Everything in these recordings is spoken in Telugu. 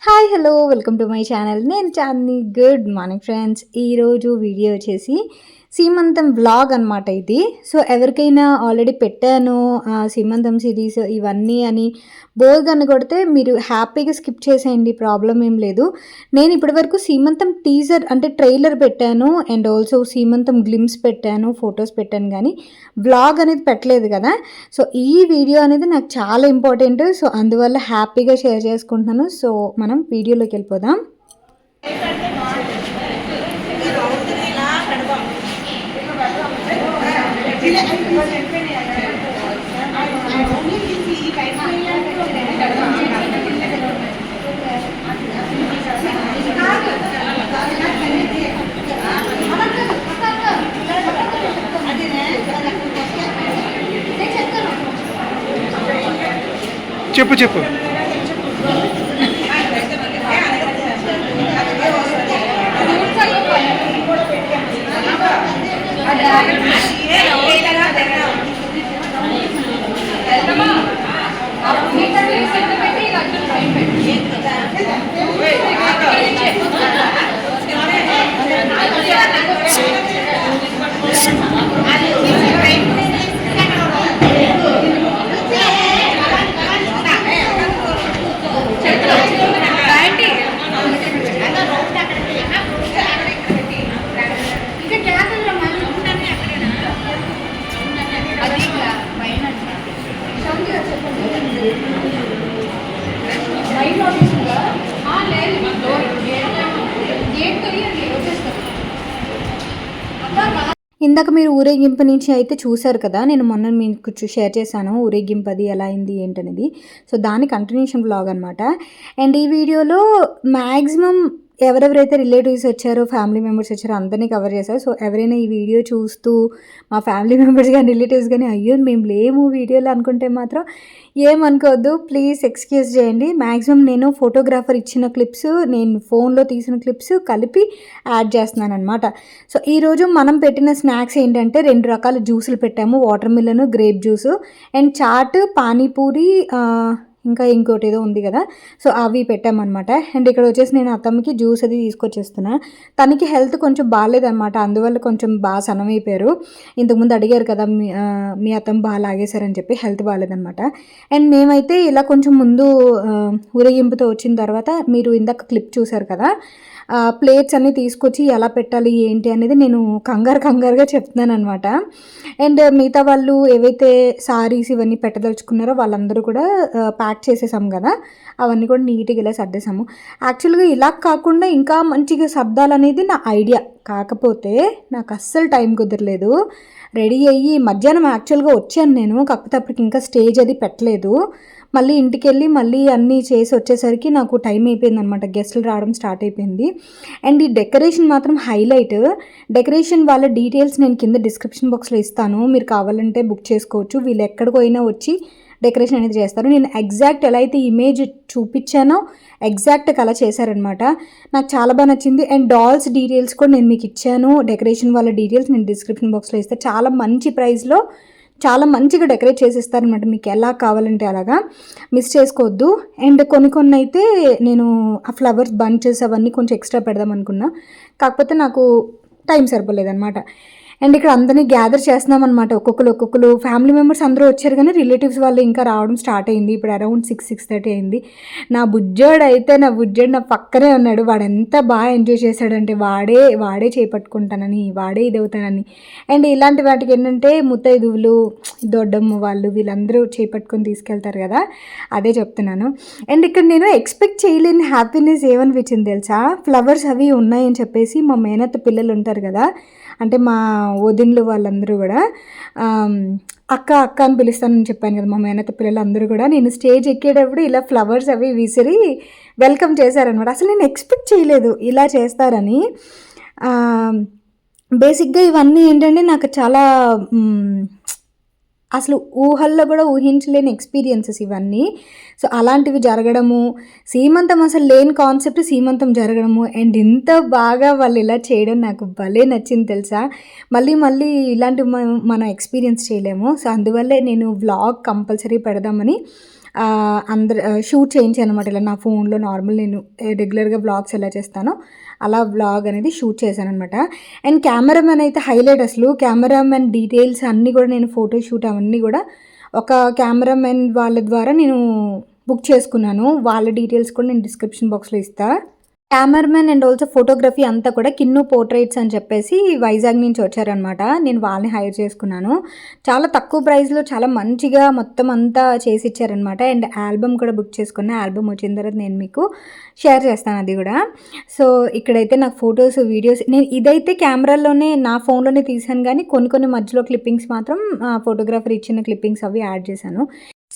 Hi hello welcome to my channel. నేను చాందిని. Good morning friends. ఈరోజు వీడియో వచ్చేసి సీమంతం వ్లాగ్ అనమాట ఇది. సో ఎవరికైనా ఆల్రెడీ పెట్టాను సీమంతం సిరీస్ ఇవన్నీ అని బోర్ గన్ను కొడితే మీరు హ్యాపీగా స్కిప్ చేసేయండి, ప్రాబ్లం ఏం లేదు. నేను ఇప్పటివరకు సీమంతం టీజర్ అంటే ట్రైలర్ పెట్టాను అండ్ ఆల్సో సీమంతం గ్లిమ్స్ పెట్టాను, ఫొటోస్ పెట్టాను, కానీ వ్లాగ్ అనేది పెట్టలేదు కదా. సో ఈ వీడియో అనేది నాకు చాలా ఇంపార్టెంట్. సో అందువల్ల హ్యాపీగా షేర్ చేసుకుంటున్నాను. సో మనం వీడియోలోకి వెళ్ళిపోదాం. చెప్పు చెప్పు. ఇందాక మీరు ఊరేగింపు నుంచి అయితే చూశారు కదా, నేను మొన్న మీకు షేర్ చేశాను ఊరేగింపు అది ఎలా అయింది ఏంటనేది. సో దాని కంటిన్యూషన్ వ్లాగ్ అనమాట. అండ్ ఈ వీడియోలో మ్యాక్సిమం ఎవరెవరైతే రిలేటివ్స్ వచ్చారో, ఫ్యామిలీ మెంబర్స్ వచ్చారో అందరినీ కవర్ చేశారు. సో ఎవరైనా ఈ వీడియో చూస్తూ మా ఫ్యామిలీ మెంబర్స్ కానీ రిలేటివ్స్ కానీ అయ్యో మేము లేము వీడియోలో అనుకుంటే మాత్రం ఏమనుకోవద్దు, ప్లీజ్ ఎక్స్క్యూజ్ చేయండి. మ్యాక్సిమం నేను ఫోటోగ్రాఫర్ ఇచ్చిన క్లిప్స్, నేను ఫోన్లో తీసిన క్లిప్స్ కలిపి యాడ్ చేస్తున్నాను అనమాట. సో ఈరోజు మనం పెట్టిన స్నాక్స్ ఏంటంటే 2 రకాల జ్యూసులు పెట్టాము, watermelon, grape juice and chaat, panipuri, ఇంకా ఇంకోటి ఏదో ఉంది కదా. సో అవి పెట్టామన్నమాట. అండ్ ఇక్కడ వచ్చేసి నేను అత్తమ్మకి జ్యూస్ అది తీసుకొచ్చేస్తున్నా. తనకి హెల్త్ కొంచెం బాగాలేదన్నమాట, అందువల్ల కొంచెం బాగా సన్నమైపోయారు. ఇంతకుముందు అడిగారు కదా మీ అత్తమ్మ బాగా లాగేశారని చెప్పి, హెల్త్ బాగాలేదన్నమాట. అండ్ మేమైతే ఇలా కొంచెం ముందు ఊరేగింపుతో వచ్చిన తర్వాత మీరు ఇందాక క్లిప్ చూసారు కదా, ప్లేట్స్ అన్నీ తీసుకొచ్చి ఎలా పెట్టాలి ఏంటి అనేది నేను కంగారుగా చెప్తున్నాను అనమాట. అండ్ మిగతా వాళ్ళు ఏవైతే సారీస్ ఇవన్నీ పెట్టదలుచుకున్నారో వాళ్ళందరూ కూడా ప్యాక్ చేసేసాం కదా, అవన్నీ కూడా నీట్గా ఇలా సర్దేశాము. యాక్చువల్గా ఇలా కాకుండా ఇంకా మంచిగా సర్దాలనేది నా ఐడియా, కాకపోతే నాకు అస్సలు టైం కుదరలేదు. రెడీ అయ్యి మధ్యాహ్నం యాక్చువల్గా వచ్చాను నేను, కాకపోతే అప్పటికి ఇంకా స్టేజ్ అది పెట్టలేదు. మళ్ళీ ఇంటికి వెళ్ళి మళ్ళీ అన్నీ చేసి వచ్చేసరికి నాకు టైం అయిపోయింది అనమాట, గెస్టులు రావడం స్టార్ట్ అయిపోయింది. అండ్ ఈ డెకరేషన్ మాత్రం హైలైట్. డెకరేషన్ వాళ్ళ డీటెయిల్స్ నేను కింద డిస్క్రిప్షన్ బాక్స్లో ఇస్తాను, మీరు కావాలంటే బుక్ చేసుకోవచ్చు. వీళ్ళు ఎక్కడికైనా వచ్చి డెకరేషన్ అనేది చేస్తారు. నేను ఎగ్జాక్ట్ ఎలా అయితే ఇమేజ్ చూపించానో ఎగ్జాక్ట్ అలా చేశారనమాట. నాకు చాలా బాగా నచ్చింది. అండ్ డాల్స్ డీటెయిల్స్ కూడా నేను మీకు ఇచ్చాను, డెకరేషన్ వాళ్ళ డీటెయిల్స్ నేను డిస్క్రిప్షన్ బాక్స్లో ఇస్తాను. చాలా మంచి ప్రైస్లో చాలా మంచిగా డెకరేట్ చేసిస్తారనమాట, మీకు ఎలా కావాలంటే అలాగా, మిస్ చేసుకోవద్దు. అండ్ కొన్ని అయితే నేను ఆ ఫ్లవర్స్ బంచెస్ అవన్నీ కొంచెం ఎక్స్ట్రా పెడదాం అనుకున్నా, కాకపోతే నాకు టైం సరిపోలేదన్నమాట. అండ్ ఇక్కడ అందరినీ గ్యాదర్ చేస్తున్నాం అనమాట, ఒక్కొక్కరు ఫ్యామిలీ మెంబర్స్ అందరూ వచ్చారు, కానీ రిలేటివ్స్ వాళ్ళు ఇంకా రావడం స్టార్ట్ అయింది. ఇప్పుడు అరౌండ్ 6-6:30 అయింది. నా బుజ్జోడు నా పక్కనే ఉన్నాడు. వాడు ఎంత బాగా ఎంజాయ్ చేశాడంటే వాడే చేపట్టుకుంటానని, వాడే ఇదవుతానని. అండ్ ఇలాంటి వాటికి ఏంటంటే ముత్తైదువులు, దొడ్డమ్మ వాళ్ళు వీళ్ళందరూ చేపట్టుకొని తీసుకెళ్తారు కదా, అదే చెప్తున్నాను. అండ్ ఇక్కడ నేను ఎక్స్పెక్ట్ చేయలేని హ్యాపీనెస్ ఏమనిపించింది తెలుసా, ఫ్లవర్స్ అవి ఉన్నాయని చెప్పేసి మా మేనత్త పిల్లలు ఉంటారు కదా, అంటే మా వదిన్లు వాళ్ళందరూ కూడా అక్క అని పిలుస్తానని చెప్పాను కదా, మా మేనత్త పిల్లలు అందరూ కూడా నేను స్టేజ్ ఎక్కేటప్పుడు ఇలా ఫ్లవర్స్ అవి విసిరి వెల్కమ్ చేశారనమాట. అసలు నేను ఎక్స్పెక్ట్ చేయలేదు ఇలా చేస్తారని. బేసిక్గా ఇవన్నీ ఏంటంటే నాకు చాలా అసలు ఊహల్లో కూడా ఊహించలేని ఎక్స్పీరియన్సెస్ ఇవన్నీ. సో అలాంటివి జరగడము, సీమంతం అసలు లేని కాన్సెప్ట్ సీమంతం జరగడము, అండ్ ఇంత బాగా వాళ్ళు ఇలా చేయడం నాకు భలే నచ్చింది తెలుసా. మళ్ళీ ఇలాంటివి మనం ఎక్స్పీరియన్స్ చేయలేము. సో అందువల్లే నేను వ్లాగ్ కంపల్సరీ పెడదామని షూట్ చేయించాననమాట. ఇలా నా ఫోన్లో నార్మల్ నేను రెగ్యులర్గా వ్లాగ్స్ ఎలా చేస్తానో అలా వ్లాగ్ అనేది షూట్ చేశాననమాట. అండ్ కెమెరామెన్ అయితే హైలైట్ అసలు. కెమెరామెన్ డీటెయిల్స్ అన్నీ కూడా నేను ఫోటో షూట్ అవన్నీ కూడా ఒక కెమెరామెన్ వాళ్ళ ద్వారా నేను బుక్ చేసుకున్నాను. వాళ్ళ డీటెయిల్స్ కూడా నేను డిస్క్రిప్షన్ బాక్స్లో ఇస్తాను. కెమెరామెన్ అండ్ ఆల్సో ఫోటోగ్రఫీ అంతా కూడా కిన్ను పోర్ట్రేట్స్ అని చెప్పేసి వైజాగ్ నుంచి వచ్చారనమాట. నేను వాళ్ళని హైర్ చేసుకున్నాను. చాలా తక్కువ ప్రైస్లో చాలా మంచిగా మొత్తం అంతా చేసి ఇచ్చారనమాట. అండ్ ఆల్బమ్ కూడా బుక్ చేసుకున్నా. ఆల్బమ్ వచ్చిన తర్వాత నేను మీకు షేర్ చేస్తాను అది కూడా. సో ఇక్కడైతే నాకు ఫొటోస్ వీడియోస్ నేను ఇదైతే కెమెరాలోనే నా ఫోన్లోనే తీసాను, కానీ కొన్ని మధ్యలో క్లిప్పింగ్స్ మాత్రం ఫోటోగ్రాఫర్ ఇచ్చిన క్లిప్పింగ్స్ అవి యాడ్ చేశాను.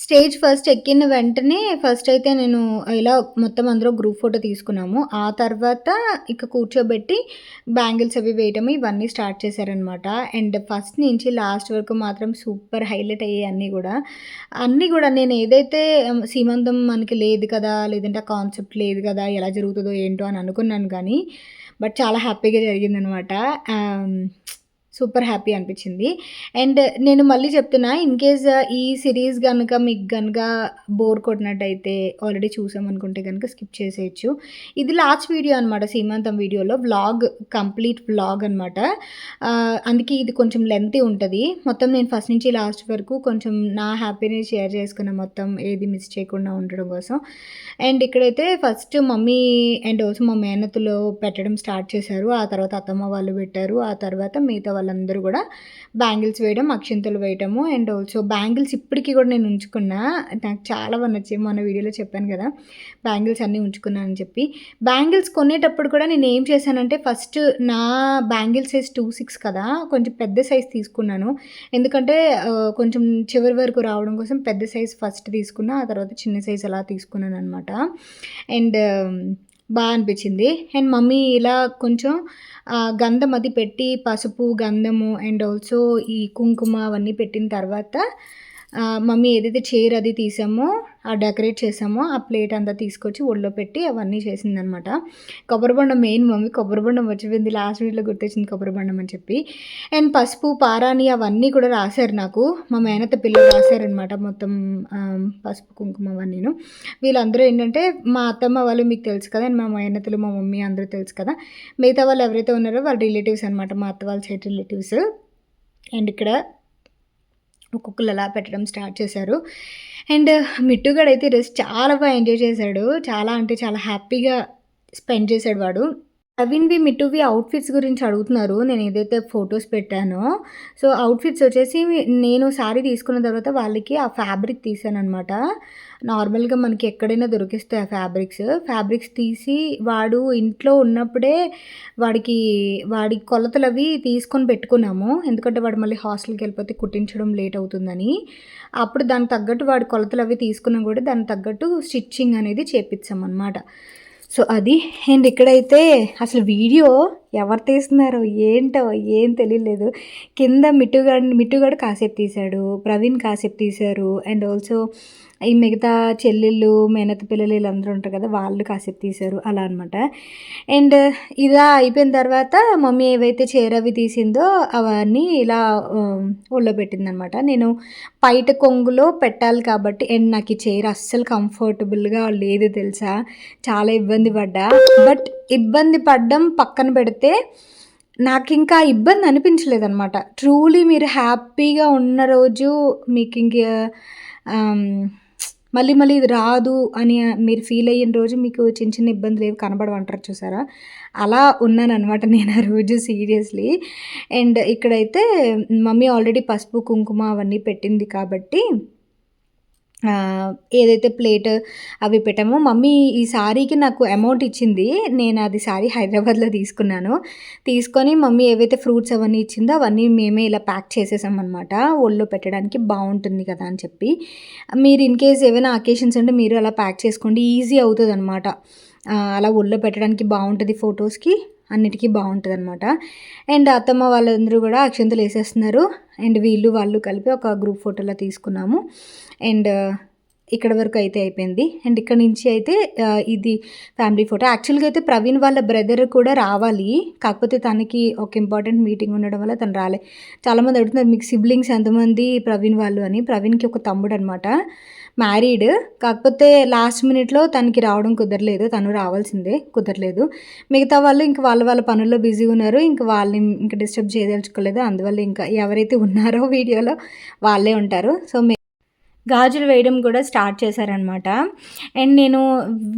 స్టేజ్ ఫస్ట్ ఎక్కిన వెంటనే ఫస్ట్ అయితే నేను ఇలా మొత్తం అందరూ గ్రూప్ ఫోటో తీసుకున్నాము. ఆ తర్వాత ఇక కూర్చోబెట్టి బ్యాంగిల్స్ అవి వేయటము ఇవన్నీ స్టార్ట్ చేశారనమాట. అండ్ ఫస్ట్ నుంచి లాస్ట్ వరకు మాత్రం సూపర్ హైలైట్ అయ్యాయి అన్నీ కూడా నేను ఏదైతే సీమంతం మనకి లేదు కదా, లేదంటే ఆ కాన్సెప్ట్ లేదు కదా, ఎలా జరుగుతుందో ఏంటో అని అనుకున్నాను, కానీ బట్ చాలా హ్యాపీగా జరిగిందనమాట. సూపర్ హ్యాపీ అనిపించింది. అండ్ నేను మళ్ళీ చెప్తున్నా, ఇన్కేస్ ఈ సిరీస్ కనుక మీకు కనుక బోర్ కొట్టినట్టయితే ఆల్రెడీ చూసామనుకుంటే కనుక స్కిప్ చేసేయచ్చు. ఇది లాస్ట్ వీడియో అనమాట, సీమంతం వీడియోలో వ్లాగ్, కంప్లీట్ వ్లాగ్ అనమాట. అందుకే ఇది కొంచెం లెంతీ ఉంటుంది. మొత్తం నేను ఫస్ట్ నుంచి లాస్ట్ వరకు కొంచెం నా హ్యాపీనెస్ షేర్ చేసుకున్న, మొత్తం ఏది మిస్ చేయకుండా ఉండడం కోసం. అండ్ ఇక్కడైతే ఫస్ట్ మమ్మీ అండ్ ఆల్సో మా మేనత్తలో పెట్టడం స్టార్ట్ చేశారు. ఆ తర్వాత అత్తమ్మ వాళ్ళు పెట్టారు. ఆ తర్వాత మిగతా వాళ్ళందరూ కూడా బ్యాంగిల్స్ వేయడం, అక్షింతలు వేయటము. అండ్ ఆల్సో బ్యాంగిల్స్ ఇప్పటికీ కూడా నేను ఉంచుకున్నా. నాకు చాలా బాగా నచ్చాయి. మొన్న వీడియోలో చెప్పాను కదా బ్యాంగిల్స్ అన్నీ ఉంచుకున్నానని చెప్పి. బ్యాంగిల్స్ కొనేటప్పుడు కూడా నేను ఏం చేశానంటే, ఫస్ట్ నా బ్యాంగిల్ సైజ్ 2.6 కదా, కొంచెం పెద్ద సైజ్ తీసుకున్నాను. ఎందుకంటే కొంచెం చివరి వరకు రావడం కోసం పెద్ద సైజ్ ఫస్ట్ తీసుకున్నా, ఆ తర్వాత చిన్న సైజ్ అలా తీసుకున్నాను అనమాట. అండ్ బాగా అనిపించింది. అండ్ మమ్మీ ఇలా కొంచెం గంధం అది పెట్టి, పసుపు, గంధము అండ్ ఆల్సో ఈ కుంకుమ అవన్నీ పెట్టిన తర్వాత మమ్మీ ఏదైతే చైర్ అది తీసామో, డెకరేట్ చేసామో ఆ ప్లేట్ అంతా తీసుకొచ్చి ఒళ్ళో పెట్టి అవన్నీ చేసిందనమాట. కొబ్బరిబొండం మెయిన్, మమ్మీ కొబ్బరిబొండం వచ్చిపోయింది, లాస్ట్ వీడియోలో గుర్తొచ్చింది కొబ్బరిబొండం అని చెప్పి. అండ్ పసుపు, పారాని అవన్నీ కూడా రాశారు నాకు. మా మేనత్త పిల్లలు రాశారనమాట మొత్తం పసుపు, కుంకుమ అవన్నీను. వీళ్ళందరూ ఏంటంటే మా అత్తమ్మ వాళ్ళు మీకు తెలుసు కదా, అండ్ మా మేనత్తలు, మా మమ్మీ అందరూ తెలుసు కదా. మిగతా వాళ్ళు ఎవరైతే ఉన్నారో వాళ్ళ రిలేటివ్స్ అనమాట, మా అత్త వాళ్ళ సైడ్ రిలేటివ్స్. అండ్ ఇక్కడ ఒక్కొక్కరు అలా పెట్టడం స్టార్ట్ చేశారు. అండ్ మిట్టుగాడైతే ఈరోజు చాలా బాగా ఎంజాయ్ చేశాడు. చాలా అంటే చాలా హ్యాపీగా స్పెండ్ చేశాడు వాడు. ప్రవీణ్వి, మిట్టువి అవుట్ఫిట్స్ గురించి అడుగుతున్నారు. నేను ఏదైతే ఫొటోస్ పెట్టానో, సో అవుట్ఫిట్స్ వచ్చేసి నేను శారీ తీసుకున్న తర్వాత వాళ్ళకి ఆ ఫ్యాబ్రిక్ తీసానమాట. నార్మల్గా మనకి ఎక్కడైనా దొరికిస్తాయి ఆ ఫ్యాబ్రిక్స్ తీసి వాడు ఇంట్లో ఉన్నప్పుడే వాడి కొలతలు అవి తీసుకొని పెట్టుకున్నాము. ఎందుకంటే వాడు మళ్ళీ హాస్టల్కి వెళ్ళిపోతే కుట్టించడం లేట్ అవుతుందని. అప్పుడు దానికి తగ్గట్టు వాడి కొలతలు అవి తీసుకున్నా కూడా దానికి తగ్గట్టు స్టిచ్చింగ్ అనేది చేపించామన్నమాట. సో అది. అండ్ ఇక్కడైతే అసలు వీడియో ఎవరు తీస్తున్నారో ఏంటో ఏం తెలియలేదు. కింద మిట్టుగాడు కాసేపు తీశాడు, ప్రవీణ్ కాసేపు తీశారు. అండ్ ఆల్సో ఈ మిగతా చెల్లెళ్ళు, మేనత్త పిల్లలు వీళ్ళందరూ ఉంటారు కదా, వాళ్ళు కాసేపు తీశారు అలా అనమాట. అండ్ ఇలా అయిపోయిన తర్వాత మమ్మీ ఏవైతే చీర అవి తీసిందో అవన్నీ ఇలా ఒళ్ళో పెట్టిందనమాట. నేను పైట కొంగులో పెట్టాలి కాబట్టి, అండ్ నాకు ఈ చీర అస్సలు కంఫర్టబుల్గా లేదు తెలుసా, చాలా ఇబ్బంది పడ్డా. బట్ ఇబ్బంది పడ్డం పక్కన పెడితే నాకు ఇంకా ఇబ్బంది అనిపించలేదు అనమాట. ట్రూలీ మీరు హ్యాపీగా ఉన్న రోజు మీకు ఇంక మళ్ళీ ఇది రాదు అని మీరు ఫీల్ అయిన రోజు మీకు చిన్న ఇబ్బందులు ఏవి కనబడవంటారు చూసారా, అలా ఉన్నానమాట నేను ఆ రోజు సీరియస్లీ. అండ్ ఇక్కడైతే మమ్మీ ఆల్రెడీ పసుపు, కుంకుమ అవన్నీ పెట్టింది కాబట్టి ఏదైతే ప్లేట్ అవి పెట్టామో, మమ్మీ ఈ శారీకి నాకు అమౌంట్ ఇచ్చింది. నేను అది శారీ హైదరాబాద్లో తీసుకొని మమ్మీ ఏవైతే ఫ్రూట్స్ అవన్నీ ఇచ్చిందో అవన్నీ మేమే ఇలా ప్యాక్ చేసేసామన్నమాట. ఒళ్ళో పెట్టడానికి బాగుంటుంది కదా అని చెప్పి. మీరు ఇన్ కేస్ ఏమైనా అకేషన్స్ ఉంటే మీరు అలా ప్యాక్ చేసుకోండి, ఈజీ అవుతుంది అనమాట. అలా ఒళ్ళో పెట్టడానికి బాగుంటుంది, ఫొటోస్కి అన్నిటికీ బాగుంటుంది అనమాట. అండ్ అత్తమ్మ వాళ్ళందరూ కూడా అక్షంతలు వేసేస్తున్నారు. అండ్ వాళ్ళు కలిపి ఒక గ్రూప్ ఫోటోలో తీసుకున్నాము. అండ్ ఇక్కడ వరకు అయితే అయిపోయింది. అండ్ ఇక్కడ నుంచి అయితే ఇది ఫ్యామిలీ ఫోటో. యాక్చువల్గా అయితే ప్రవీణ్ వాళ్ళ బ్రదర్ కూడా రావాలి, కాకపోతే తనకి ఒక ఇంపార్టెంట్ మీటింగ్ ఉండడం వల్ల తను చాలామంది అడుగుతున్నారు మీకు సిబ్లింగ్స్ ఎంతమంది ప్రవీణ్ వాళ్ళు అని. ప్రవీణ్కి ఒక తమ్ముడు అనమాట. మ్యారీడ్. కాకపోతే లాస్ట్ మినిట్‌లో తనకి రావడం కుదరలేదు. తను రావాల్సిందే కుదరలేదు. మిగతా వాళ్ళు ఇంక వాళ్ళ పనుల్లో బిజీగా ఉన్నారు. ఇంక వాళ్ళని ఇంక డిస్టర్బ్ చేయదలుచుకోలేదు. అందువల్ల ఇంకా ఎవరైతే ఉన్నారో వీడియోలో వాళ్ళే ఉంటారు. సో, గాజులు వేయడం కూడా స్టార్ట్ చేశారనమాట. అండ్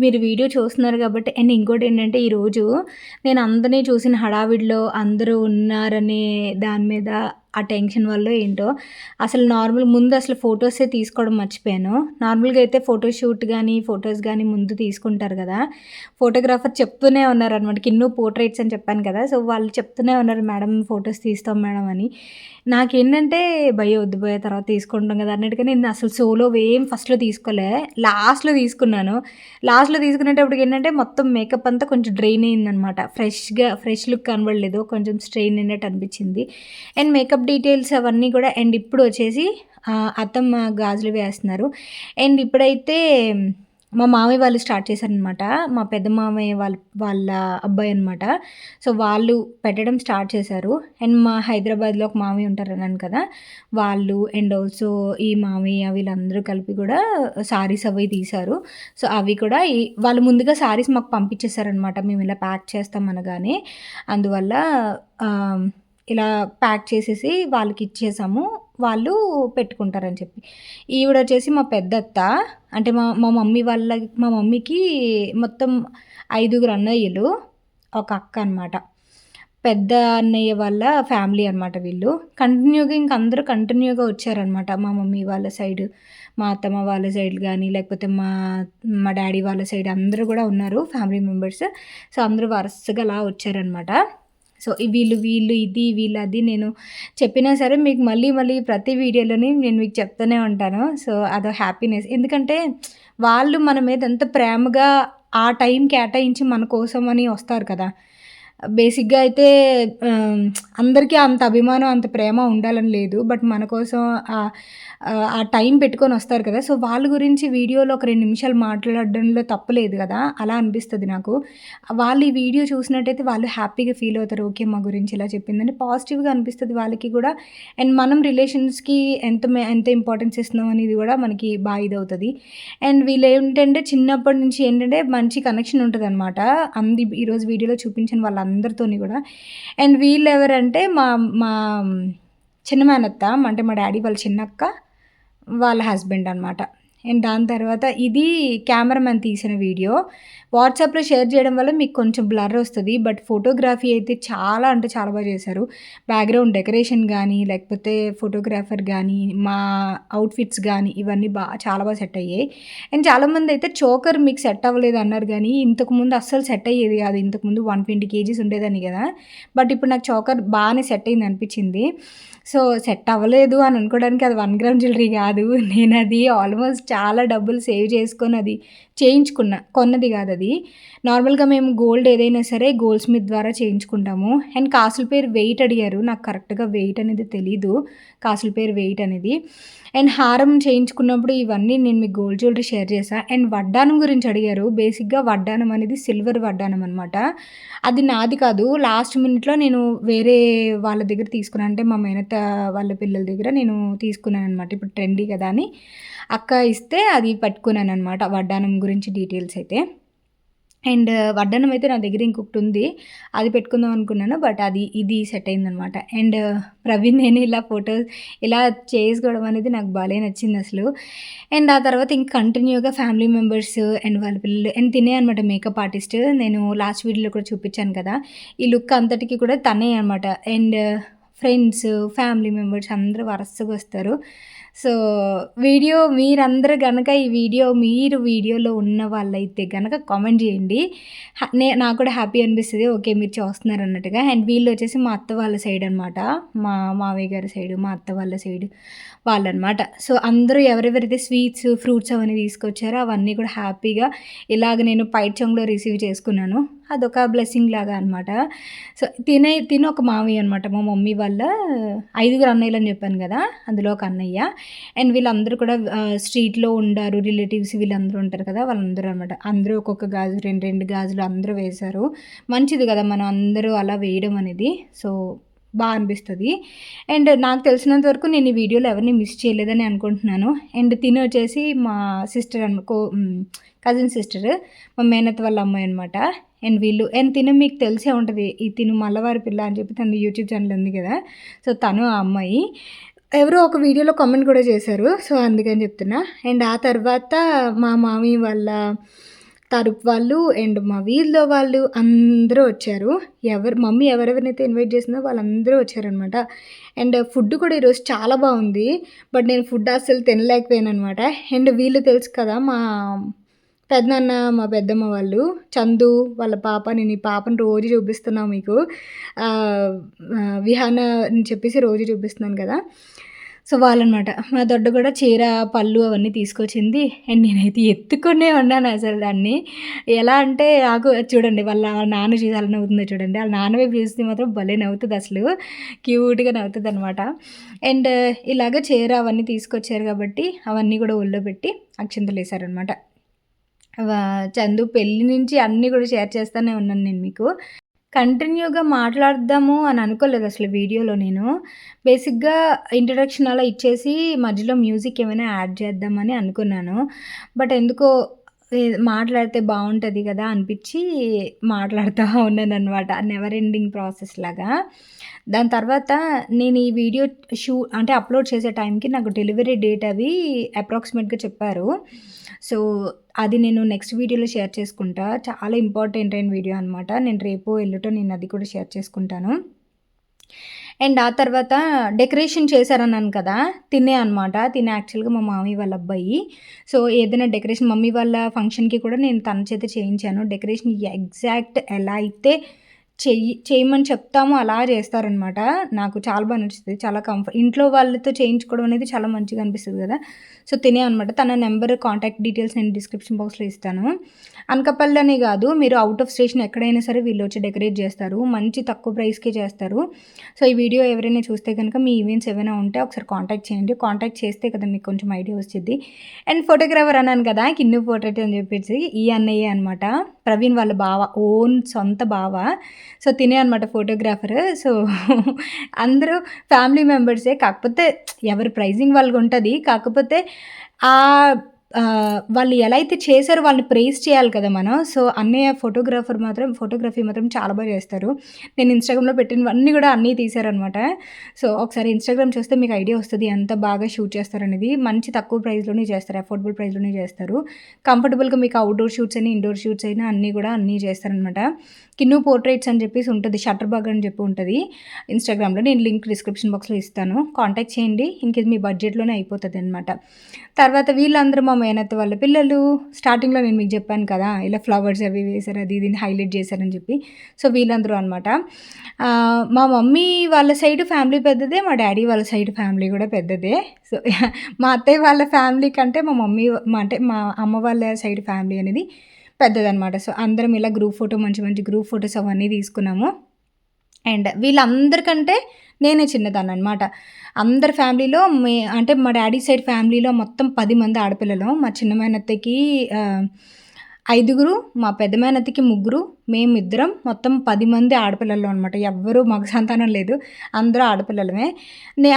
మీరు వీడియో చూస్తున్నారు కాబట్టి అండ్ ఇంకోటేంటంటే ఈరోజు నేను అందరిని చూసిన హడావిడిలో అందరూ ఉన్నారనే దాని మీద ఆ టెన్షన్ వల్లో ఏంటో అసలు ముందు అసలు ఫోటోసే తీసుకోవడం మర్చిపోయాను. నార్మల్‌గా అయితే ఫోటోషూట్ గానీ, ఫోటోస్ గానీ ముందు తీసుకుంటారు గదా! ఫోటోగ్రాఫర్ చెప్తూనే ఉన్నారనమాట. కిన్ను పోర్ట్రేట్స్ అని చెప్పాను కదా! సో, వాళ్ళు చెప్తూనే ఉన్నారు, "మేడం ఫోటోస్ తీస్తాం మేడం" అని. నాకేంటంటే భయం, వద్దు భయ్యా తర్వాత తీసుకుంటాం కదా అన్నట్టుగా నేను అసలు సోలోవి ఏం ఫస్ట్‌లో తీసుకోలే. లాస్ట్‌లో తీసుకున్నాను. లాస్ట్‌లో తీసుకునేటప్పటికి ఏంటంటే మొత్తం మేకప్ అంతా కొంచెం డ్రైన్ అయిందనమాట. ఫ్రెష్ లుక్ కనబడలేదు. కొంచెం స్ట్రెయిన్ అయినట్టు అనిపించింది. అండ్ మేకప్ డీటెయిల్స్ అవన్నీ కూడా అండ్ ఇప్పుడు వచ్చేసి అత్తమ్మ గాజులు వేస్తున్నారు. అండ్ ఇప్పుడైతే మా మామయ్య వాళ్ళు స్టార్ట్ చేశారనమాట. మా పెద్ద మామయ్య వాళ్ళ అబ్బాయి అనమాట. సో, వాళ్ళు పెట్టడం స్టార్ట్ చేశారు. అండ్ మా హైదరాబాద్‌లో ఒక మామయ్య ఉంటారన్నాను కదా! వాళ్ళు అండ్ ఆల్సో ఈ మామయ్య వీళ్ళందరూ కలిపి కూడా శారీస్ అవి తీశారు. సో, అవి కూడా వాళ్ళు ముందుగా శారీస్ మాకు పంపించేసారనమాట. మేము ఇలా ప్యాక్ చేస్తాం అనగానే. అందువల్ల ఆహ్, ఇలా ప్యాక్ చేసేసి వాళ్ళకిచ్చేసాము. వాళ్ళు పెట్టుకుంటారని చెప్పి. ఈవిడొచ్చేసి మా పెద్దత్త. అంటే మా మా మమ్మీకి మొత్తం 5గురు అన్నయ్యలు, ఒక అక్క అనమాట. పెద్ద అన్నయ్య వాళ్ళ ఫ్యామిలీ అనమాట వీళ్ళు. ఇంక అందరూ కంటిన్యూగా వచ్చారనమాట. మా మమ్మీ వాళ్ళ సైడు, మా అత్తమ్మ వాళ్ళ సైడ్ గానీ, లేకపోతే మా డ్యాడీ వాళ్ళ సైడ్ అందరూ గూడా ఉన్నారు ఫ్యామిలీ మెంబర్స్. సో, అందరూ వరుసగా అలా వచ్చారనమాట. సో, వీళ్ళది నేను చెప్పినా సరే మీకు మళ్ళీ ప్రతి వీడియోలోని నేను మీకు చెప్తూనే ఉంటాను. సో, అదో హ్యాపీనెస్. ఎందుకంటే వాళ్ళు మన మీద ఎంత ప్రేమగా ఆ టైం కేటాయించి మన కోసమని వస్తారు కదా! బేసిక్‌గా అయితే అందరికీ అంత అభిమానం, అంత ప్రేమ ఉండాలని లేదు. బట్ మన కోసం ఆ టైం పెట్టుకొని వస్తారు కదా! సో, వాళ్ళ గురించి వీడియోలో ఒక 2 నిమిషాలు మాట్లాడడంలో తప్పు లేదు గదా! అలా అనిపిస్తది నాకు. వాళ్ళు ఈ వీడియో చూసినట్టయితే వాళ్ళు హ్యాపీగా ఫీల్ అవుతారు. ఓకే, మా గురించి ఇలా చెప్పిందని పాజిటివ్‌గా అనిపిస్తది వాళ్ళకి గూడా. అండ్ మనం రిలేషన్స్‌కి ఎంత ఇంపార్టెన్స్ ఇస్తున్నాం అనేది గూడా మనకి ఇదవుతది. అండ్ వీళ్ళేంటంటే చిన్నప్పటి నుంచి ఏంటంటే మంచి కనెక్షన్ ఉంటదనమాట. ఈరోజు వీడియోలో చూపించిన వాళ్ళందరితోని గూడా. అండ్ వీళ్ళెవరంటే మా మా చిన్న మేనత్త, అంటే మా డ్యాడీ వాళ్ళ చిన్నక్క, వాళ్ళ హస్బెండ్ అనమాట. అండ్ దాని తర్వాత ఇది కెమెరామెన్ తీసిన వీడియో. వాట్సాప్‌లో షేర్ చేయడం వల్ల మీకు కొంచెం బ్లర్ వస్తది. బట్ ఫోటోగ్రఫీ అయితే చాలా అంటే చాలా బాగా చేశారు. బ్యాక్‌గ్రౌండ్ డెకరేషన్ గానీ, లేకపోతే ఫోటోగ్రాఫర్ గానీ, మా అవుట్‌ఫిట్స్ గానీ ఇవన్నీ చాలా బాగా సెట్ అయ్యాయి. అండ్ చాలామందయితే చోకర్ మీకు సెట్ అవ్వలేదు అన్నారు గానీ, ఇంతకుముందు అస్సలు సెట్ అయ్యేది కాదు. ఇంతకుముందు 120 కేజీస్ ఉండేదాన్ని కదా! బట్ ఇప్పుడు నాకు చోకర్ బాగానే సెట్ అయింది అనిపించింది. సో, సెట్ అవ్వలేదు అని అనుకోవడానికి అది 1 గ్రామ్ జ్యువెలరీ కాదు. నేనది ఆల్మోస్ట్ చాలా డబ్బులు సేవ్ చేసుకొని అది చేయించుకున్నా. కొన్నది కాదది. నార్మల్‌గా మేము గోల్డ్ ఏదైనా సరే గోల్డ్ స్మిత్ ద్వారా చేయించుకుంటాము. అండ్ కాసుల పేరు వెయిట్ అడిగారు. నాకు కరెక్ట్‌గా వెయిట్ అనేది తెలీదు. కాసుల పేరు వెయిట్ అనేది. అండ్ హారం చేయించుకున్నప్పుడు ఇవన్నీ నేను మీకు గోల్డ్ జ్యువెలరీ షేర్ చేశా. అండ్ వడ్డానం గురించి అడిగారు. బేసిక్‌గా వడ్డానం అనేది సిల్వర్ వడ్డానం అనమాట. అది నాది కాదు. లాస్ట్ మినిట్‌లో నేను వేరే వాళ్ళ దగ్గర తీసుకున్నాను. అంటే మా మేనత్త వాళ్ళ పిల్లల దగ్గర నేను తీసుకున్నాననమాట. ఇప్పుడు ట్రెండీ కదా అని అక్క ఇస్తే అది పట్టుకున్నాననమాట. వడ్డానం గురించి డీటెయిల్స్ అయితే. అండ్ వడ్డానం అయితే నా దగ్గర ఇంకొకటుంది. అది పెట్టుకుందాం అనుకున్నాను. బట్ ఇది సెట్ అయిందనమాట. అండ్ ప్రవీణ్ నేను ఇలా చేసుకోవడం అనేది నాకు భలే నచ్చిందసలు. అండ్ ఆ తర్వాత ఇంక కంటిన్యూగా ఫ్యామిలీ మెంబర్స్ అండ్ వాళ్ళ పిల్లలు అండ్ తినే అనమాట మేకప్ ఆర్టిస్ట్. నేను లాస్ట్ వీడియోలో కూడా చూపించాను కదా! ఈ లుక్ అంతటికి కూడా తనే అనమాట. అండ్ ఫ్రెండ్స్, ఫ్యామిలీ మెంబర్స్ అందరూ వరుసగా వస్తారు. సో, మీరందరూ గనక మీరు వీడియోలో ఉన్న వాళ్ళైతే గనక కామెంట్ చేయండి. నాకు కూడా హ్యాపీ అనిపిస్తది. ఓకే, మీరు చూస్తున్నారన్నట్టుగా. అండ్ వీళ్ళొచ్చేసి మా అత్త వాళ్ళ సైడ్ అనమాట. మా మావయ్య గారి సైడు, మా అత్త వాళ్ళ సైడు వాళ్ళనమాట. సో, అందరూ ఎవరెవరైతే స్వీట్స్, ఫ్రూట్స్ అవన్నీ తీసుకొచ్చారో అవన్నీ కూడా హ్యాపీగా ఇలాగ నేను పైచంలో రిసీవ్ చేసుకున్నాను. అదొక బ్లెస్సింగ్ లాగా అనమాట. సో, తిను ఒక మావయ్య అనమాట. మా మమ్మీ వాళ్ళ 5గురు అన్నయ్యలని చెప్పాను కదా! అందులో ఒక అన్నయ్య. అండ్ వీళ్ళందరూ కూడా స్ట్రీట్‌లో ఉండారు. రిలేటివ్స్ వీళ్ళందరూ ఉంటారు కదా! వాళ్ళందరూ అనమాట. అందరూ ఒక్కొక్క గాజు 2 గాజులు అందరూ వేశారు. మంచిది కదా మనం అందరూ అలా వేయడం అనేది. సో, అనిపిస్తది. అండ్ నాకు తెలిసినంత వరకు నేను ఈ వీడియోలో ఎవరిని మిస్ చేయలేదని అనుకుంటున్నాను. అండ్ తిను వచ్చేసి మా సిస్టర్ కజిన్ సిస్టర్, మా మేనత్త వాళ్ళ అమ్మాయి అనమాట. అండ్ తిను మీకు తెలిసే ఉంటది. ఈ తిను మల్లవారి పిల్ల అని చెప్పి తనది యూట్యూబ్ ఛానల్ ఉంది కదా! సో, తను ఆ అమ్మాయి. ఎవరో ఒక వీడియోలో కామెంట్ కూడా చేశారు. సో, అందుకని చెప్తున్నా. అండ్ ఆ తర్వాత మా మామయ్య వాళ్ళ తరపు వాళ్ళు అండ్ మా వీధిలో వాళ్ళు అందరూ వచ్చారు. మమ్మీ ఎవరెవరినైతే ఇన్వైట్ చేసిందో వాళ్ళందరూ వచ్చారనమాట. అండ్ ఫుడ్ కూడా ఈరోజు చాలా బాగుంది. బట్ నేను ఫుడ్ అస్సలు తినలేకపోయాననమాట. అండ్ వీళ్ళు తెలుసు కదా మా పెదనాన్న, మా పెద్దమ్మ వాళ్ళు, చందు వాళ్ళ పాప. నేను ఈ పాపని రోజు చూపిస్తున్నా మీకు. విహాన అని చెప్పేసి రోజు చూపిస్తున్నాను కదా! సో, వాళ్ళనమాట. మా దొడ్డ కూడా చీర, పళ్ళు అవన్నీ తీసుకొచ్చింది. అండ్ నేనైతే ఎత్తుకునే ఉన్నాను అసలు దాన్ని. ఎలా అంటే నాకు చూడండి వాళ్ళ నాన్న చూసి అలా నవ్వుతుందో చూడండి. వాళ్ళ నాన్న వైపు చూస్తే మాత్రం భలే నవ్వుతది అసలు. క్యూట్‌గా నవ్వుతదనమాట. అండ్ ఇలాగ చీర అవన్నీ తీసుకొచ్చారు కాబట్టి అవన్నీ కూడా ఒళ్ళో పెట్టి అక్షింతలేసారనమాట. చందు పెళ్లి నుంచి అన్నీ కూడా షేర్ చేస్తానే ఉన్నాను నేను మీకు. కంటిన్యూగా మాట్లాడదాము అని అనుకోలేదు అసలు వీడియోలో నేను. బేసిక్‌గా ఇంట్రడక్షన్ అలా ఇచ్చేసి మధ్యలో మ్యూజిక్ ఏమైనా యాడ్ చేద్దామని అనుకున్నాను. బట్ ఎందుకో మాట్లాడితే బావుంటది కదా అనిపిచ్చి మాట్లాడుతా ఉన్నాననమాట. నెవర్ ఎండింగ్ ప్రాసెస్ లాగా. దాని తర్వాత నేను ఈ వీడియో అంటే అప్లోడ్ చేసే టైంకి నాకు డెలివరీ డేట్ అవి అప్రాక్సిమేట్‌గా చెప్పారు. సో, అది నేను నెక్స్ట్ వీడియోలో షేర్ చేసుకుంటా. చాలా ఇంపార్టెంట్ అయిన వీడియో అనమాట. నేను రేపో ఎల్లుండో నేను అది కూడా షేర్ చేసుకుంటాను. అండ్ ఆ తర్వాత డెకరేషన్ చేశారన్నాను కదా! తినే అనమాట. తినే యాక్చువల్‌గా మా మామయ్య వాళ్ళ అబ్బాయి. సో, ఏదైనా డెకరేషన్ మమ్మీ వాళ్ళ ఫంక్షన్‌కి కూడా నేను తన చేత చేయించాను. డెకరేషన్ ఎగ్జాక్ట్ ఎలా అయితే చేయమని చెప్తామో అలా చేస్తారనమాట. నాకు చాలా బాగా నచ్చుతది. చాలా ఇంట్లో వాళ్ళతో చేయించుకోవడం అనేది చాలా మంచిగా అనిపిస్తది కదా! సో, తినే అనమాట. తన నెంబర్, కాంటాక్ట్ డీటెయిల్స్ నేను డిస్క్రిప్షన్ బాక్స్‌లో ఇస్తాను. అనకాపల్లి అనే కాదు, మీరు ఔట్ ఆఫ్ స్టేషన్ ఎక్కడైనా సరే వీళ్ళొచ్చి డెకరేట్ చేస్తారు. మంచి తక్కువ ప్రైస్‌కే చేస్తారు. సో, ఈ వీడియో ఎవరైనా చూస్తే కనుక మీ ఈవెంట్స్ ఏవైనా ఉంటే ఒకసారి కాంటాక్ట్ చేయండి. కాంటాక్ట్ చేస్తే కదా మీకు కొంచెం ఐడియా వచ్చిద్ది. అండ్ ఫోటోగ్రాఫర్ అన్నాను కదా! కిన్ను పోర్ట్రేట్ అని చెప్పేసి ఈ అన్నయ్యే అనమాట. ప్రవీణ్ వాళ్ళ బావ, సొంత బావ. సో, తినే అనమాట ఫోటోగ్రాఫర్. సో, అందరూ ఫ్యామిలీ మెంబర్సే. కాకపోతే ఎవరి ప్రైజింగ్ వాళ్ళకుంటది. కాకపోతే వాళ్ళు ఎలా అయితే చేశారో వాళ్ళని ప్రైజ్ చేయాలి కదా మనం. సో, అన్నయ్య ఫోటోగ్రఫీ మాత్రం చాలా బాగా చేస్తారు. నేను ఇన్‌స్టాగ్రామ్‌లో పెట్టినవన్నీ కూడా అన్నయ్య తీశారనమాట. సో, ఒకసారి ఇన్‌స్టాగ్రామ్ చూస్తే మీకు ఐడియా వస్తది ఎంత బాగా షూట్ చేస్తారనేది. మంచి తక్కువ ప్రైస్‌లోనే చేస్తారు. అఫోర్డబుల్ ప్రైస్‌లోనే చేస్తారు. కంఫర్టబుల్‌గా మీకు అవుట్‌డోర్ షూట్స్ అయినా, ఇండోర్ షూట్స్ అయినా అన్నీ చేస్తారనమాట. కిన్ను పోర్ట్రేట్స్ అని చెప్పేసి ఉంటది. షట్టర్‌బగ్ అని చెప్పి ఉంటది ఇన్‌స్టాగ్రామ్‌లో. నేను లింక్ డిస్క్రిప్షన్ బాక్స్‌లో ఇస్తాను. కాంటాక్ట్ చేయండి. ఇన్‌కేస్ మీ బడ్జెట్‌లోనే అయిపోతదనమాట. తర్వాత వీళ్ళందరూ మా మేనత్త వాళ్ళ పిల్లలు. స్టార్టింగ్‌లో నేను మీకు చెప్పాను కదా! ఇలా ఫ్లవర్స్ అవి వేశారు, అది ఇది హైలైట్ చేశారని చెప్పి. సో, వీళ్ళందరూ అనమాట. మా మమ్మీ వాళ్ళ సైడ్ ఫ్యామిలీ పెద్దదే. మా డ్యాడీ వాళ్ళ సైడ్ ఫ్యామిలీ కూడా పెద్దదే. సో, మా అత్తయ్య వాళ్ళ ఫ్యామిలీ కంటే మా అమ్మ వాళ్ళ సైడ్ ఫ్యామిలీ అనేది పెద్దదనమాట. సో, అందరం ఇలా మంచి మంచి గ్రూప్ ఫోటోస్ అవన్నీ తీసుకున్నాము. అండ్ వీళ్ళందరికంటే నేనే చిన్నదాన్ననమాట. అందరి ఫ్యామిలీలో అంటే మా డ్యాడీ సైడ్ ఫ్యామిలీలో మొత్తం 10 మంది ఆడపిల్లలు. మా చిన్న మేనత్తకి 5, మా పెద్ద మేనత్తకి 3, మేమిద్దరం మొత్తం 10 మంది ఆడపిల్లలు అనమాట. ఎవ్వరూ మగ సంతానం లేదు. అందరూ ఆడపిల్లలమే.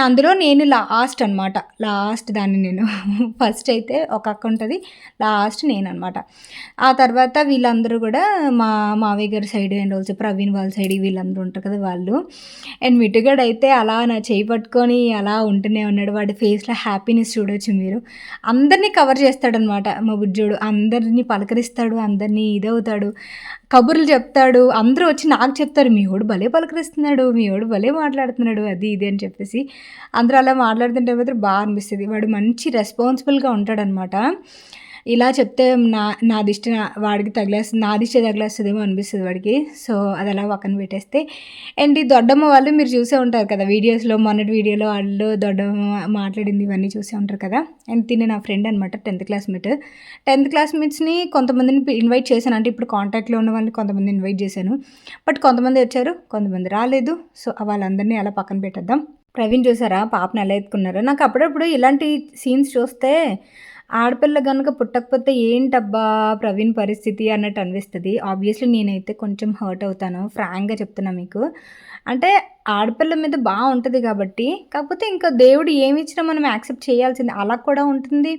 అందులో నేను లాస్ట్ అనమాట. లాస్ట్ దాన్ని నేను. ఫస్ట్ అయితే ఒక అక్క ఉంటది. లాస్ట్ నేననమాట. ఆ తర్వాత వీళ్ళందరూ కూడా మా మావయ్య గారి సైడ్ అండ్ ఆల్సో ప్రవీణ్ వాళ్ళ సైడ్ వీళ్ళందరూ ఉంటారు కదా వాళ్ళు. అండ్ మిట్టుగాడు అయితే అలా నా చేయి పట్టుకొని అలా ఉంటూనే ఉన్నాడు. వాడి ఫేస్‌లో హ్యాపీనెస్ చూడొచ్చు మీరు. అందరినీ కవర్ చేస్తాడనమాట మా బుజ్జోడు. అందరిని పలకరిస్తాడు. అందరినీ ఇదవుతాడు. కబుర్లు చెప్తాడు. అందరూ వచ్చి నాకు చెప్తారు, "మీ వోడు భలే పలకరిస్తున్నాడు. మీ వోడు భలే మాట్లాడుతున్నాడు." అది ఇది అని చెప్పేసి. అందరూ అలా మాట్లాడుతుంటే మాత్రం అనిపిస్తది. వాడు మంచి రెస్పాన్సిబుల్‌గా ఉంటాడనమాట. ఇలా చెప్తే నా దిష్టి వాడికి నా దిష్టి తగిలేస్తదేమో అనిపిస్తది వాడికి. సో, అది అలా పక్కన పెట్టేస్తే అండ్ ఈ దొడ్డమ్మ వాళ్ళు మీరు చూసే ఉంటారు కదా వీడియోస్‌లో. మొన్నటి వీడియోలో వాళ్ళు దొడ్డమ్మ మాట్లాడింది ఇవన్నీ చూసే ఉంటారు కదా. అండ్ తినే నా ఫ్రెండ్ అనమాట 10th క్లాస్‌మేట్. 10th క్లాస్‌మేట్స్‌ని కొంతమందిని ఇన్వైట్ చేశాను. అంటే ఇప్పుడు కాంటాక్ట్‌లో ఉన్న వాళ్ళని కొంతమందిని ఇన్వైట్ చేశాను. బట్ కొంతమంది వచ్చారు, కొంతమంది రాలేదు. సో, వాళ్ళందరినీ అలా పక్కన పెట్టేద్దాం. ప్రవీణ్ చూసారా పాపని ఎలా ఎత్తుకున్నారో. నాకు అప్పుడప్పుడు ఇలాంటి సీన్స్ చూస్తే ఆడపిల్ల గనుక పుట్టకపోతే ఏంటబ్బా ప్రవీణ్ పరిస్థితి అన్నట్టు అనిపిస్తది. ఆబ్వియస్‌లీ నేనైతే కొంచెం హర్ట్ అవుతాను. ఫ్రాంక్‌గా చెప్తున్నా మీకు. అంటే ఆడపిల్ల మీద ఉంటది కాబట్టి, కాకపోతే ఇంకా దేవుడు ఏమిచ్చినా మనం యాక్సెప్ట్ చేయాల్సిందే. అలా కూడా ఉంటుంది.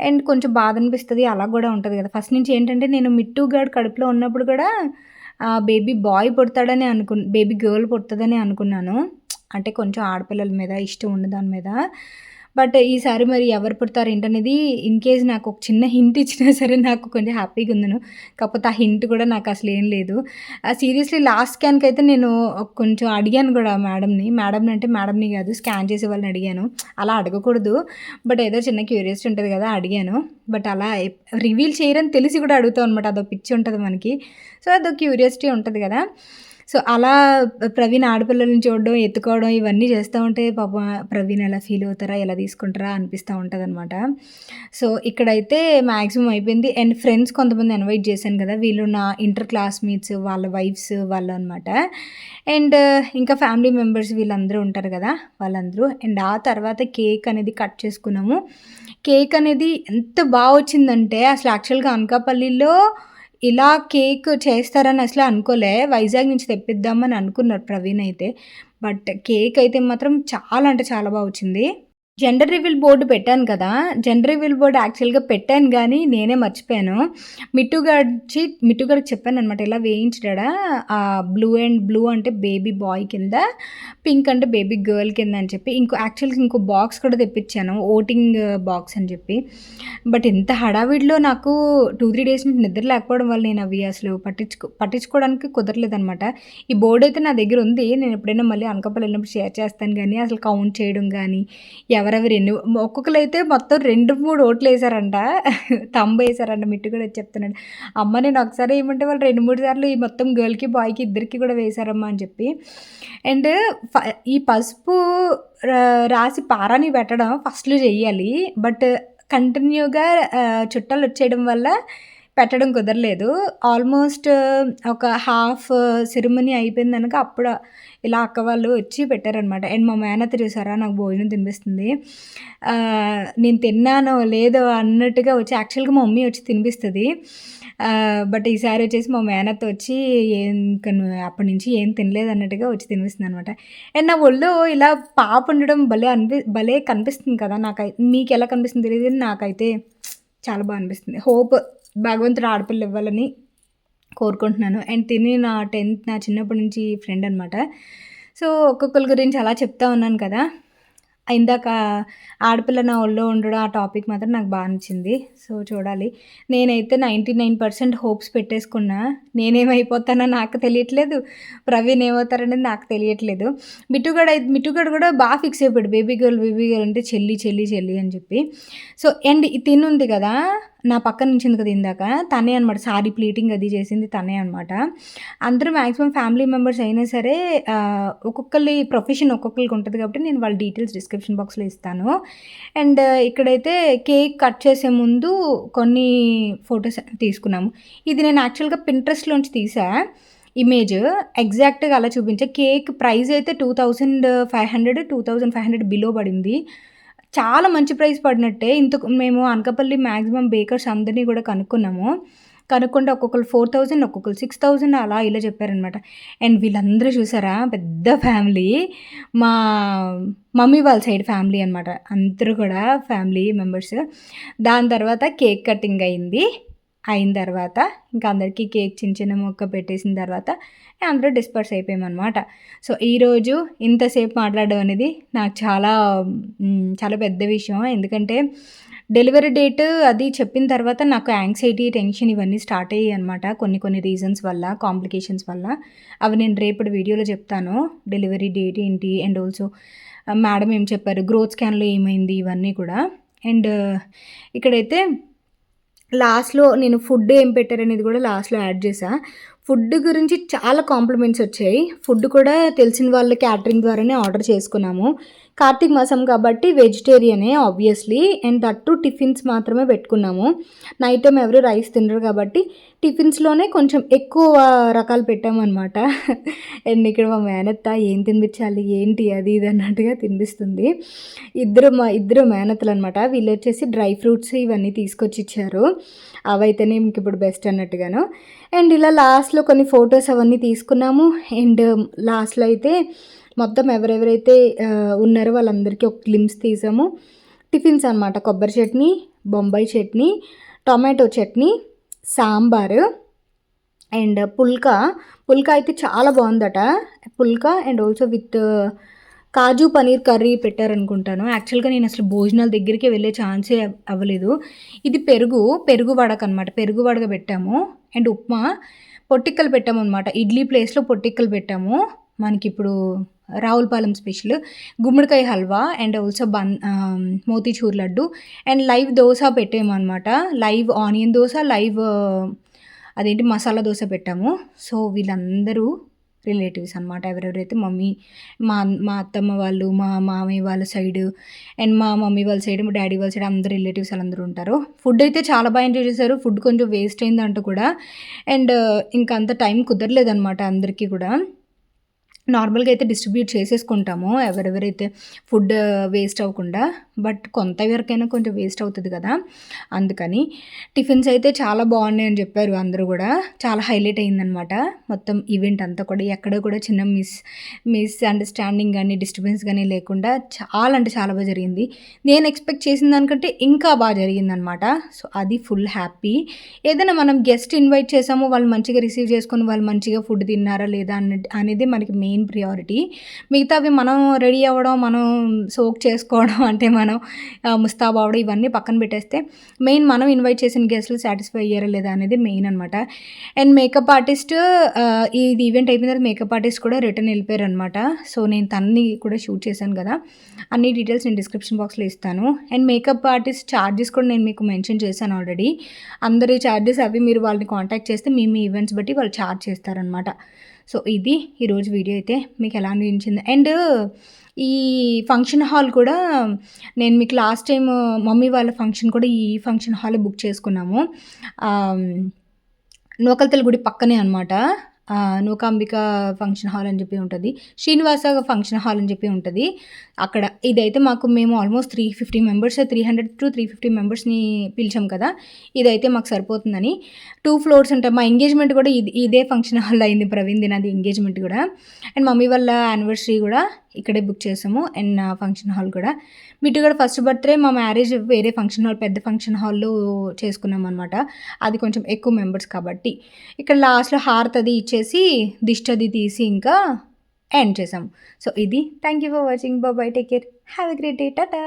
అండ్ కొంచెం బాధ అనిపిస్తది. అలా గూడా ఉంటది గదా! ఫస్ట్ నుంచి ఏంటంటే నేను మిట్టు గాడు కడుపులో ఉన్నప్పుడు గూడా బేబీ బాయ్ పుడతాడని బేబీ గర్ల్ పుడతదని అనుకున్నాను. అంటే కొంచెం ఆడపిల్లల మీద ఇష్టం ఉన్న దాని మీద. బట్ ఈసారి మరి ఎవరు పుడతారు ఏంటనేది ఇన్‌కేస్ నాకు ఒక చిన్న హింట్ ఇచ్చినా సరే నాకు కొంచెం హ్యాపీగా ఉందును. కాకపోతే ఆ హింట్ కూడా నాకు అసలేం లేదు. సీరియస్‌లీ లాస్ట్ స్కాన్‌కైతే నేను కొంచెం అడిగాను గూడా మేడంని అంటే మేడంని గాదు స్కాన్ చేసే వాళ్ళని అడిగాను. అలా అడగకూడదు. బట్ ఏదో చిన్న క్యూరియాసిటీ ఉంటది గదా! అడిగాను. బట్ అలా రివీల్ చేయరని తెలిసి కూడా అడుగుతాం అనమాట. అదో పిచ్చి ఉంటది మనకి. సో, అదో క్యూరియాసిటీ ఉంటది గదా! సో, అలా ప్రవీణ్ ఆడపిల్లలని చూడడం, ఎత్తుకోవడం ఇవన్నీ చేస్తా ఉంటే పాపం ప్రవీణ్ ఎలా ఫీల్ అవుతారా? ఎలా తీసుకుంటారా? అనిపిస్తా ఉంటదనమాట. సో, ఇక్కడైతే మాక్సిమం అయిపోయింది. అండ్ ఫ్రెండ్స్ కొంతమంది ఇన్వైట్ చేశాను కదా! వీళ్ళు నా ఇంటర్ క్లాస్‌మేట్స్, వాళ్ళ వైఫ్స్ వాళ్ళు అనమాట. అండ్ ఇంకా ఫ్యామిలీ మెంబర్స్ వీళ్ళందరూ ఉంటారు కదా! వాళ్ళందరూ. అండ్ ఆ తర్వాత కేక్ అనేది కట్ చేసుకున్నాము. కేక్ అనేది ఎంత వచ్చిందంటే అసలు యాక్చువల్‌గా అనకాపల్లిలో ఇలా కేక్ చేస్తారని అసలే అనుకోలే. వైజాగ్ నుంచి తెప్పిద్దామని అనుకున్నారు ప్రవీణ్ అయితే. బట్ కేక్ అయితే మాత్రం చాలా అంటే చాలా వచ్చింది. జెండర్ రివీల్ బోర్డ్ పెట్టాను కదా! జెండర్ రివీల్ బోర్డ్ యాక్చువల్‌గా పెట్టాను గానీ, నేనే మర్చిపోయాను. మిట్టుగాడికి చెప్పాననమాట. ఇలా వేయించు డాడా బ్లూ అంటే బేబీ బాయ్ కింద, పింక్ అంటే బేబీ గర్ల్ కింద అని చెప్పి, యాక్చువల్‌గా ఇంకో బాక్స్ కూడా తెప్పించాను. ఓటింగ్ బాక్స్ అని చెప్పి. బట్ ఇంత హడావిడిలో నాకు 2, 3 డేస్ నుంచి నిద్ర లేకపోవడం వల్ల నేను అవి అసలు పట్టించుకోవడానికి కుదరలేదనమాట. ఈ బోర్డ్ అయితే నా దగ్గర ఉంది. నేను ఎప్పుడైనా మళ్ళీ అనకాపల్లి వెళ్ళినప్పుడు షేర్ చేస్తాను గానీ, అసలు కౌంట్ చేయడం గానీ, ఎవరెవరు ఎన్ని ఒక్కొక్కళ్ళైతే మొత్తం 2, 3 ఓట్లేసారంట. తంబేసారంట. మిట్టు కూడా వచ్చి చెప్తున్నాడు. అమ్మ నేను ఒకసారి ఏయమంటే వాళ్ళు 2, 3 సార్లు ఈ మొత్తం గర్ల్‌కి, బాయ్‌కి ఇద్దరికి కూడా వేశారమ్మా అని చెప్పి. అండ్ ఈ పసుపు రాసి పారాని పెట్టడం ఫస్ట్‌లో చెయ్యాలి. బట్ కంటిన్యూగా చుట్టాలొచ్చేయడం వల్ల పెట్టడం కుదరలేదు. ఆల్మోస్ట్ ఒక హాఫ్ సెరమనీ అయిపోయిందనక అప్పుడు ఇలా అక్క వాళ్ళు వచ్చి పెట్టారనమాట. అండ్ మా మేనత్త చూసారా నాకు భోజనం తినిపిస్తుంది. నేను తిన్నానో లేదో అన్నట్టుగా వచ్చి యాక్చువల్‌గా మా మమ్మీ వచ్చి తినిపిస్తది. బట్ ఈసారి వచ్చేసి మా మేనత్త వచ్చి ఇంక నువ్వు అప్పటి నుంచి ఏం తినలేదన్నట్టుగా వచ్చి తినిపిస్తుందనమాట. అండ్ నా ఒళ్ళో ఇలా పాప ఉండడం భలే కనిపిస్తుంది కదా! మీకెలా కనిపిస్తుందో తెలీదు గానీ నాకైతే చాలా అనిపిస్తుంది. హోప్ భగవంతుడు ఆడపిల్ల ఇవ్వాలని కోరుకుంటున్నాను. అండ్ తిని నా చిన్నప్పటి నుంచి ఫ్రెండ్ అనమాట. సో, ఒక్కొక్కళ్ళ గురించి అలా చెప్తా ఉన్నాను కదా! ఇందాక ఆడపిల్ల నా ఒళ్ళో ఉండడం ఆ టాపిక్ మాత్రం నాకు నచ్చింది. సో, చూడాలి. నేనైతే 99% హోప్స్ పెట్టేసుకున్నా. నేనేమైపోతానో నాకు తెలియట్లేదు. ప్రవీణ్ ఏమవుతారనేది నాకు తెలియట్లేదు. మిట్టుగాడు కూడా ఫిక్స్ అయిపోయాడు. బేబీ గర్ల్ అంటే చెల్లి అని చెప్పి. సో, అండ్ తినుంది కదా! నా పక్కన నుంచింది కదా ఇందాక, తనే అనమాట. సారీ ప్లీటింగ్ అది చేసింది తనే అనమాట. అందరూ మాక్సిమం ఫ్యామిలీ మెంబర్స్ అయినా సరే ఒక్కొక్కళ్ళ ప్రొఫెషన్ ఒక్కొక్కళ్ళకి ఉంటుంది కాబట్టి నేను వాళ్ళ డీటెయిల్స్ డిస్క్రిప్షన్ బాక్స్‌లో ఇస్తాను. అండ్ ఇక్కడైతే కేక్ కట్ చేసే ముందు కొన్ని ఫోటోస్ తీసుకున్నాము. ఇది నేను యాక్చువల్‌గా పింట్రెస్ట్‌లోంచి తీసా ఇమేజ్. ఎగ్జాక్ట్‌గా అలా చూపించా. కేక్ ప్రైస్ అయితే 2500 బిలో పడింది. చాలా మంచి ప్రైస్ పడినట్టే. మేము అనకాపల్లి మాక్సిమం బేకర్స్ అందరిని కూడా కనుక్కున్నాము. కనుక్కుంటే ఒక్కొక్కళ్ళు 4000, ఒక్కొక్కళ్ళు 6000 అలా ఇలా చెప్పారనమాట. అండ్ వీళ్ళందరూ చూసారా పెద్ద ఫ్యామిలీ. మా మమ్మీ వాళ్ళ సైడ్ ఫ్యామిలీ అనమాట. అందరూ కూడా ఫ్యామిలీ మెంబర్స్. దాని తర్వాత కేక్ కటింగ్ అయిన తర్వాత ఇంకా అందరికీ కేక్ చిన్న ముక్క పెట్టేసిన తర్వాత అందరూ డిస్పర్స్ అయిపోయామన్నమాట. సో, ఈరోజు ఇంతసేపు మాట్లాడడం అనేది నాకు చాలా పెద్ద విషయం. ఎందుకంటే డెలివరీ డేట్ అది చెప్పిన తర్వాత నాకు యాంగ్జైటీ, టెన్షన్ ఇవన్నీ స్టార్ట్ అయ్యాయి అనమాట. కొన్ని రీజన్స్ వల్ల, కాంప్లికేషన్స్ వల్ల. అవి నేను రేపటి వీడియోలో చెప్తాను. డెలివరీ డేట్ ఏంటి అండ్ ఆల్సో మేడం ఏం చెప్పారు, గ్రోత్ స్కాన్‌లో ఏమైంది ఇవన్నీ కూడా. అండ్ ఇక్కడైతే లాస్ట్‌లో నేను ఫుడ్ ఏం పెట్టారనేది కూడా లాస్ట్‌లో యాడ్ చేశా. ఫుడ్ గురించి చాలా కాంప్లిమెంట్స్ వచ్చాయి. ఫుడ్ కూడా తెలిసిన వాళ్ళ క్యాటరింగ్ ద్వారానే ఆర్డర్ చేసుకున్నాము. కార్తీక మాసం కాబట్టి వెజిటేరియనే ఆబ్వియస్లీ. అండ్ దట్టు టిఫిన్స్ మాత్రమే పెట్టుకున్నాము. నైట్ టైం ఎవరు రైస్ తినరు కాబట్టి టిఫిన్స్లోనే కొంచెం ఎక్కువ రకాలు పెట్టామన్నమాట. అండ్ ఇక్కడ మా మేనత్త ఏం తినిపించాలి ఏంటి అది ఇది అన్నట్టుగా తినిపిస్తుంది. ఇద్దరు మేనత్తలు అనమాట. వీళ్ళు వచ్చేసి డ్రై ఫ్రూట్స్ ఇవన్నీ తీసుకొచ్చి ఇచ్చారు. అవైతేనే ఇంక ఇప్పుడు బెస్ట్ అన్నట్టుగాను. అండ్ ఇలా లాస్ట్లో కొన్ని ఫొటోస్ అవన్నీ తీసుకున్నాము. అండ్ లాస్ట్లో అయితే మొత్తం ఎవరెవరైతే ఉన్నారో వాళ్ళందరికీ ఒక గ్లిమ్స్ తీసాము. టిఫిన్స్ అనమాట. కొబ్బరి చట్నీ, బొంబాయి చట్నీ, టొమాటో చట్నీ, సాంబారు అండ్ పుల్కా అయితే చాలా బాగుందట. Phulka and also with kaju paneer curry పెట్టారనుకుంటాను. యాక్చువల్గా నేను అసలు భోజనాల దగ్గరికి వెళ్ళే ఛాన్సే అవ్వలేదు. ఇది పెరుగు వడక అనమాట. పెరుగు వడక పెట్టాము. అండ్ ఉప్మా, పొట్టిక్కలు పెట్టాము అనమాట. ఇడ్లీ ప్లేస్లో పొట్టిక్కలు పెట్టాము. మనకి ఇప్పుడు రావులపాలెం స్పెషల్ గుమ్మడికాయ halwa and also motichoor laddu and live dosa పెట్టాము అనమాట. లైవ్ ఆనియన్ దోశ, లైవ్ అదేంటి మసాలా దోశ పెట్టాము. సో వీళ్ళందరూ రిలేటివ్స్ అనమాట. ఎవరెవరైతే మా అత్తమ్మ వాళ్ళు, మా మామయ్య వాళ్ళ సైడ్ అండ్ మా మమ్మీ వాళ్ళ సైడ్, మా డాడీ వాళ్ళ సైడ్ అందరు రిలేటివ్స్ వాళ్ళందరూ ఉంటారు. ఫుడ్ అయితే చాలా బాగా ఎంజాయ్ చేశారు. ఫుడ్ కొంచెం వేస్ట్ అయిందంటూ కూడా. అండ్ ఇంకా అంత టైం కుదరలేదనమాట అందరికీ కూడా. నార్మల్గా అయితే డిస్ట్రిబ్యూట్ చేసేసుకుంటాము ఎవరెవరైతే ఫుడ్ వేస్ట్ అవ్వకుండా. బట్ కొంత వరకైనా కొంచెం వేస్ట్ అవుతుంది కదా, అందుకని. టిఫిన్స్ అయితే చాలా బాగున్నాయి అని చెప్పారు అందరూ కూడా. చాలా హైలైట్ అయిందనమాట మొత్తం ఈవెంట్ అంతా కూడా. ఎక్కడ కూడా చిన్న మిస్ అండర్స్టాండింగ్ కానీ డిస్టర్బెన్స్ కానీ లేకుండా చాలా అంటే చాలా బాగా జరిగింది. నేను ఎక్స్పెక్ట్ చేసిన దానికంటే ఇంకా బాగా జరిగిందనమాట. సో అది ఫుల్ హ్యాపీ. ఏదైనా మనం గెస్ట్ ఇన్వైట్ చేసాము, వాళ్ళు మంచిగా రిసీవ్ చేసుకొని వాళ్ళు మంచిగా ఫుడ్ తిన్నారా లేదా అనేది మనకి మెయిన్ ప్రియారిటీ. మిగతావి మనం రెడీ అవ్వడం, మనం సోక్ చేసుకోవడం, అంటే మనం ముస్తాబ్ అవ్వడం ఇవన్నీ పక్కన పెట్టేస్తే మెయిన్ మనం ఇన్వైట్ చేసిన గెస్ట్లు సాటిస్ఫై అయ్యారా లేదా అనేది మెయిన్ అనమాట. అండ్ మేకప్ ఆర్టిస్ట్ ఇది ఈవెంట్ అయిపోయిన తర్వాత మేకప్ ఆర్టిస్ట్ కూడా రిటర్న్ వెళ్ళిపోయారు అనమాట. సో నేను తన్ని కూడా షూట్ చేశాను కదా, అన్ని డీటెయిల్స్ నేను డిస్క్రిప్షన్ బాక్స్లో ఇస్తాను. అండ్ మేకప్ ఆర్టిస్ట్ ఛార్జెస్ కూడా నేను మీకు మెన్షన్ చేశాను ఆల్రెడీ. అందరి ఛార్జెస్ అవి మీరు వాళ్ళని కాంటాక్ట్ చేస్తే మీ ఈవెంట్స్ బట్టి వాళ్ళు ఛార్జ్ చేస్తారనమాట. సో ఇది ఈరోజు వీడియో అయితే మీకు ఎలా అనిపించింది. అండ్ ఈ ఫంక్షన్ హాల్ కూడా నేను మీకు లాస్ట్ టైం మమ్మీ వాళ్ళ ఫంక్షన్ కూడా ఈ ఫంక్షన్ హాల్ బుక్ చేసుకున్నాము. నూకలతల్లి గుడి పక్కనే అనమాట. నూకాంబిక ఫంక్షన్ హాల్ అని చెప్పి ఉంటుంది, శ్రీనివాస ఫంక్షన్ హాల్ అని చెప్పి ఉంటుంది అక్కడ. ఇదైతే మేము ఆల్మోస్ట్ 350 మెంబర్స్, 300 to 350 మెంబర్స్ని పిలిచాం కదా. ఇదైతే మాకు సరిపోతుందని 2 floors ఉంటాయి. మా ఎంగేజ్మెంట్ కూడా ఇదే ఫంక్షన్ హాల్లో అయింది. ప్రవీణ్ దినాది ఎంగేజ్మెంట్ కూడా. అండ్ మమ్మీ వాళ్ళ యానివర్సరీ కూడా ఇక్కడే బుక్ చేసాము. అండ్ నా ఫంక్షన్ హాల్ కూడా మిట్టు కూడా ఫస్ట్ బర్త్డే మా మ్యారేజ్ వేరే ఫంక్షన్ హాల్, పెద్ద ఫంక్షన్ హాల్లో చేసుకున్నాం అనమాట. అది కొంచెం ఎక్కువ మెంబర్స్ కాబట్టి. ఇక్కడ లాస్ట్లో హారతి అది ఇచ్చేసి దిష్టి అది తీసి ఇంకా ఎండ్ చేసాం. సో ఇది. Thank you for watching. Bye, take care, have a great day, Tata.